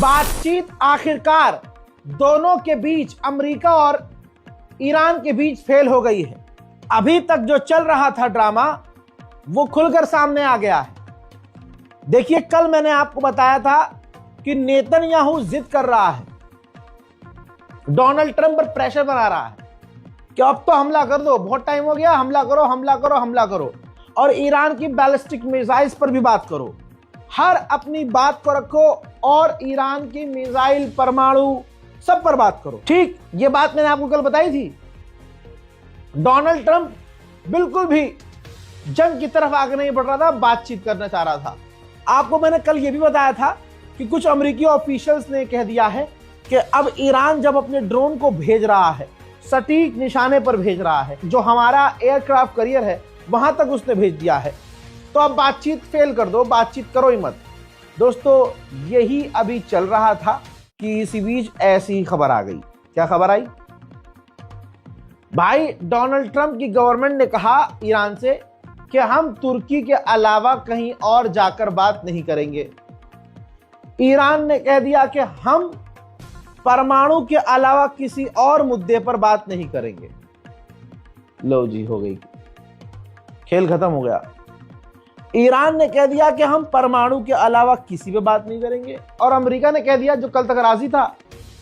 बातचीत आखिरकार दोनों के बीच, अमेरिका और ईरान के बीच फेल हो गई है। अभी तक जो चल रहा था ड्रामा वो खुलकर सामने आ गया है। देखिए, कल मैंने आपको बताया था कि नेतन्याहू जिद कर रहा है, डोनाल्ड ट्रंप पर प्रेशर बना रहा है कि अब तो हमला कर दो, बहुत टाइम हो गया, हमला करो हमला करो हमला करो, और ईरान की बैलिस्टिक मिसाइल्स पर भी बात करो, हर अपनी बात को रखो और ईरान की मिसाइल, परमाणु, सब पर बात करो। ठीक, ये बात मैंने आपको कल बताई थी। डोनाल्ड ट्रंप बिल्कुल भी जंग की तरफ आगे नहीं बढ़ रहा था, बातचीत करना चाह रहा था। आपको मैंने कल ये भी बताया था कि कुछ अमेरिकी ऑफिशियल्स ने कह दिया है कि अब ईरान जब अपने ड्रोन को भेज रहा है, सटीक निशाने पर भेज रहा है, जो हमारा एयरक्राफ्ट करियर है वहां तक उसने भेज दिया है, तो अब बातचीत फेल कर दो, बातचीत करो ही मत। दोस्तों, यही अभी चल रहा था कि इसी बीच ऐसी ही खबर आ गई। क्या खबर आई भाई? डोनाल्ड ट्रंप की गवर्नमेंट ने कहा ईरान से कि हम तुर्की के अलावा कहीं और जाकर बात नहीं करेंगे। ईरान ने कह दिया कि हम परमाणु के अलावा किसी और मुद्दे पर बात नहीं करेंगे। लो जी, हो गई, खेल खत्म हो गया। ईरान ने कह दिया कि हम परमाणु के अलावा किसी पे बात नहीं करेंगे, और अमेरिका ने कह दिया, जो कल तक राजी था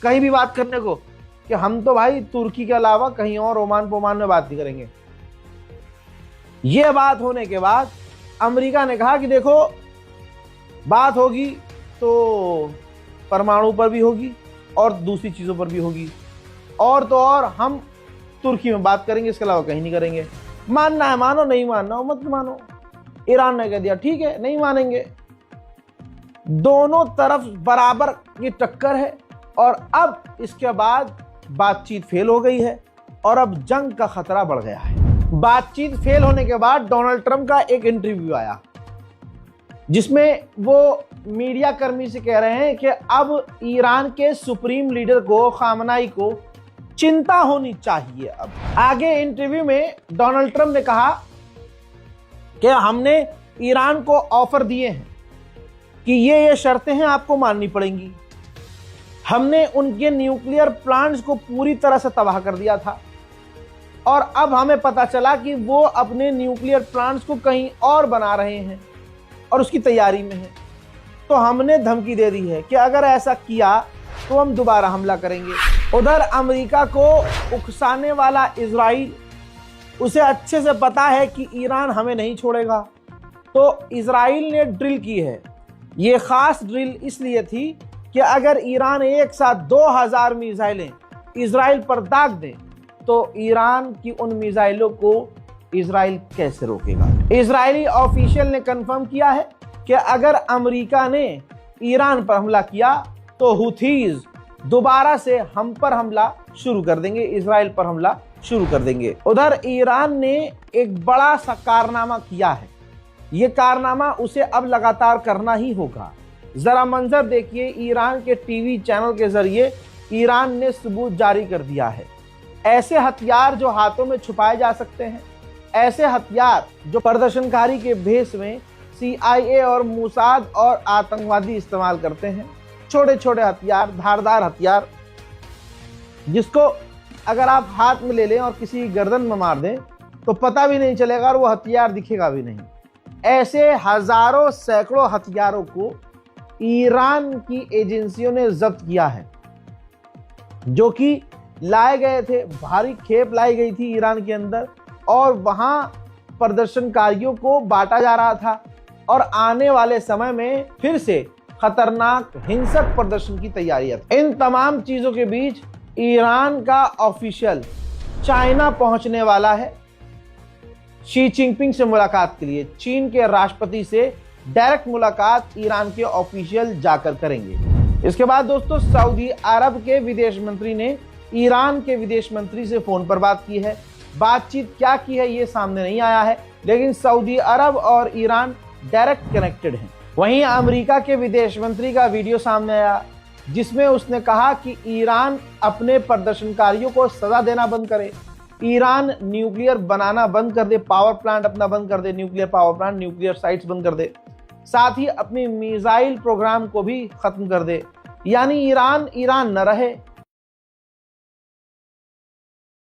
कहीं भी बात करने को, कि हम तो भाई तुर्की के अलावा कहीं और ओमान पोमान में बात नहीं करेंगे। यह बात होने के बाद अमेरिका ने कहा कि देखो, बात होगी तो परमाणु पर भी होगी और दूसरी चीजों पर भी होगी, और तो और हम तुर्की में बात करेंगे, इसके अलावा कहीं नहीं करेंगे। मानना है मानो, नहीं मानना हो मत मानो। ईरान ने कह दिया ठीक है, नहीं मानेंगे। दोनों तरफ बराबर की टक्कर है, और अब इसके बाद बातचीत फेल हो गई है और अब जंग का खतरा बढ़ गया है। बातचीत फेल होने के बाद डोनाल्ड ट्रंप का एक इंटरव्यू आया, जिसमें वो मीडिया कर्मी से कह रहे हैं कि अब ईरान के सुप्रीम लीडर को, खामनाई को, चिंता होनी चाहिए। अब आगे इंटरव्यू में डोनाल्ड ट्रंप ने कहा कि हमने ईरान को ऑफर दिए हैं कि ये शर्तें हैं, आपको माननी पड़ेंगी। हमने उनके न्यूक्लियर प्लांट्स को पूरी तरह से तबाह कर दिया था, और अब हमें पता चला कि वो अपने न्यूक्लियर प्लांट्स को कहीं और बना रहे हैं और उसकी तैयारी में है। तो हमने धमकी दे दी है कि अगर ऐसा किया तो हम दोबारा हमला करेंगे। उधर अमेरिका को उकसाने वाला इजराइल, उसे अच्छे से पता है कि ईरान हमें नहीं छोड़ेगा, तो इजराइल ने ड्रिल की है। ये खास ड्रिल इसलिए थी कि अगर ईरान एक साथ 2000 मिसाइलें इजराइल पर दाग दे तो ईरान की उन मिसाइलों को इजराइल कैसे रोकेगा। इजरायली ऑफिशियल ने कंफर्म किया है कि अगर अमेरिका ने ईरान पर हमला किया तो हुथीज दोबारा से हम पर हमला शुरू कर देंगे, इजराइल पर हमला शुरू कर देंगे। उधर ईरान ने एक बड़ा सा कारनामा किया है। यह कारनामा उसे अब लगातार करना ही होगा। जरा मंजर देखिए, ईरान के टीवी चैनल के जरिए ईरान ने सबूत जारी कर दिया है। ऐसे हथियार जो हाथों में छुपाए जा सकते हैं, ऐसे हथियार जो प्रदर्शनकारी के भेष में CIA और मोसाद और आतंकवादी इस्तेमाल करते हैं। छोटे छोटे हथियार, धारदार हथियार, जिसको अगर आप हाथ में ले लें और किसी गर्दन में मार दें तो पता भी नहीं चलेगा और वो हथियार दिखेगा भी नहीं। ऐसे हजारों सैकड़ों हथियारों को ईरान की एजेंसियों ने जब्त किया है, जो कि लाए गए थे, भारी खेप लाई गई थी ईरान के अंदर, और वहां प्रदर्शनकारियों को बांटा जा रहा था, और आने वाले समय में फिर से खतरनाक हिंसक प्रदर्शन की तैयारियां। इन तमाम चीजों के बीच ईरान का ऑफिशियल चाइना पहुंचने वाला है शी जिनपिंग से मुलाकात के लिए। चीन के राष्ट्रपति से डायरेक्ट मुलाकात ईरान के ऑफिशियल जाकर करेंगे। इसके बाद दोस्तों, सऊदी अरब के विदेश मंत्री ने ईरान के विदेश मंत्री से फोन पर बात की है। बातचीत क्या की है ये सामने नहीं आया है, लेकिन सऊदी अरब और ईरान डायरेक्ट कनेक्टेड हैं। वहीं अमेरिका के विदेश मंत्री का वीडियो सामने आया, जिसमें उसने कहा कि ईरान अपने प्रदर्शनकारियों को सजा देना बंद करे, ईरान न्यूक्लियर बनाना बंद कर दे, पावर प्लांट अपना बंद कर दे, nuclear power plant, nuclear sites बंद कर दे, साथ ही अपनी मिसाइल प्रोग्राम को भी खत्म कर दे। यानी ईरान ईरान न रहे।